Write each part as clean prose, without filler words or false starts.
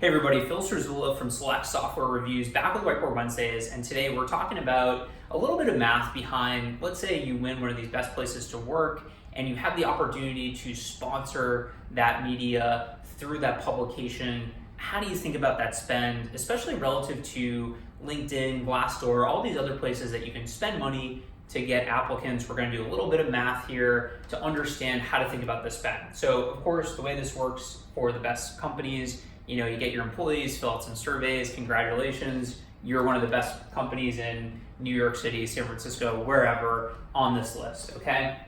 Hey everybody, Phil Cerzula from Select Software Reviews back with Whiteboard Wednesdays, and today we're talking about a little bit of math behind, let's say you win one of these best places to work and you have the opportunity to sponsor that media through that publication. How do you think about that spend, especially relative to LinkedIn, Glassdoor, all these other places that you can spend money to get applicants? We're going to do a little bit of math here to understand how to think about the spend. So of course, the way this works for the best companies, you get your employees, fill out some surveys, congratulations, you're one of the best companies in New York City, San Francisco, wherever on this list, okay?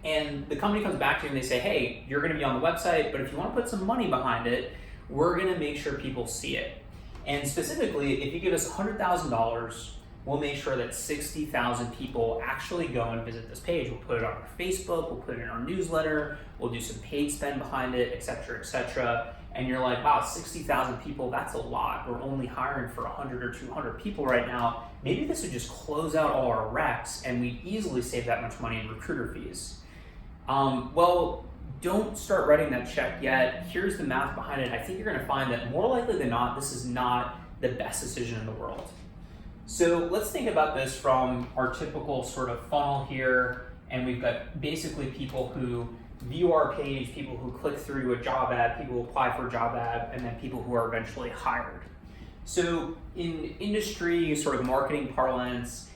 And the company comes back to you and they say, hey, you're gonna be on the website, but if you wanna put some money behind it, we're gonna make sure people see it. And specifically, if you give us $100,000, we'll make sure that 60,000 people actually go and visit this page. We'll put it on our Facebook, we'll put it in our newsletter, we'll do some paid spend behind it, et cetera, et cetera. And you're like, wow, 60,000 people, that's a lot. We're only hiring for 100 or 200 people right now. Maybe this would just close out all our recs and we'd easily save that much money in recruiter fees. Well, don't start writing that check yet. Here's the math behind it. I think you're gonna find that more likely than not, this is not the best decision in the world. So let's think about this from our typical sort of funnel here. And we've got basically people who view our page, people who click through to a job ad, people who apply for a job ad, and then people who are eventually hired. So in industry sort of marketing parlance,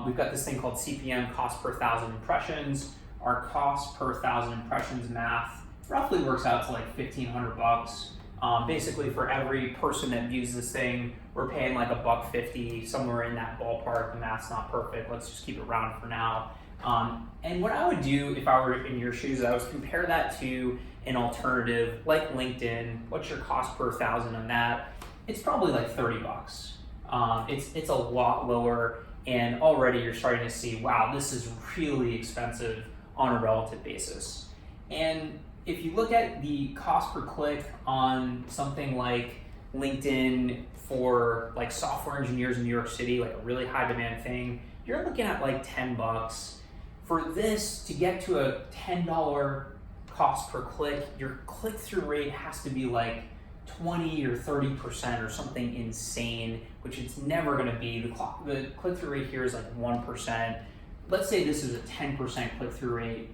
we've got this thing called CPM, cost per thousand impressions. Our cost per thousand impressions math roughly works out to like $1,500. Basically for every person that views this thing, we're paying like $1.50, somewhere in that ballpark. The math's not perfect, let's just keep it round for now. And what I would do if I were in your shoes, I would compare that to an alternative like LinkedIn. What's your cost per thousand on that? It's probably like $30. It's a lot lower, and already you're starting to see, wow, this is really expensive on a relative basis. And if you look at the cost per click on something like LinkedIn for like software engineers in New York City, like a really high demand thing, you're looking at like $10. For this to get to a $10 cost per click, your click-through rate has to be like 20 or 30% or something insane, which it's never gonna be. The click-through rate here is like 1%. Let's say this is a 10% click-through rate.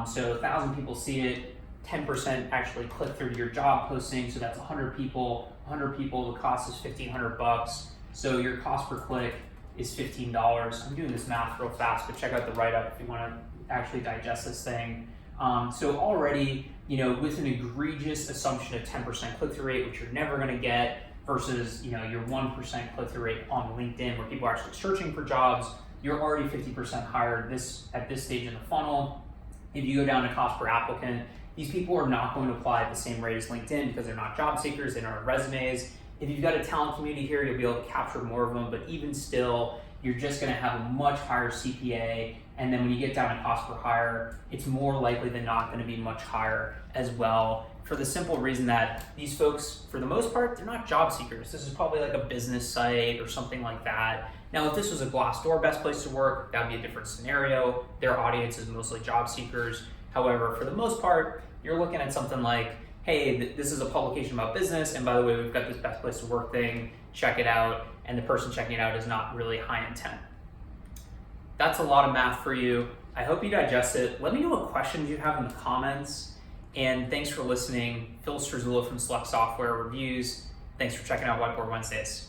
So 1,000 people see it, 10% actually click through to your job posting, so that's 100 people. 100 people, the cost is $1,500. So your cost per click is $15. I'm doing this math real fast, but check out the write-up if you want to actually digest this thing. So already, with an egregious assumption of 10% click-through rate, which you're never going to get, versus your 1% click-through rate on LinkedIn, where people are actually searching for jobs, you're already 50% higher at this stage in the funnel. If you go down to cost per applicant, these people are not going to apply at the same rate as LinkedIn because they're not job seekers, they don't have resumes. If you've got a talent community here, you'll be able to capture more of them, but even still, you're just gonna have a much higher CPA, and then when you get down to cost per hire, it's more likely than not gonna be much higher as well, for the simple reason that these folks, for the most part, they're not job seekers. This is probably like a business site or something like that. Now, if this was a Glassdoor best place to work, that'd be a different scenario. Their audience is mostly job seekers. However, for the most part, you're looking at something like, hey, this is a publication about business, and by the way, we've got this best place to work thing, check it out, and the person checking it out is not really high intent. That's a lot of math for you. I hope you digest it. Let me know what questions you have in the comments, and thanks for listening. Phil Cerzula from Select Software Reviews. Thanks for checking out Whiteboard Wednesdays.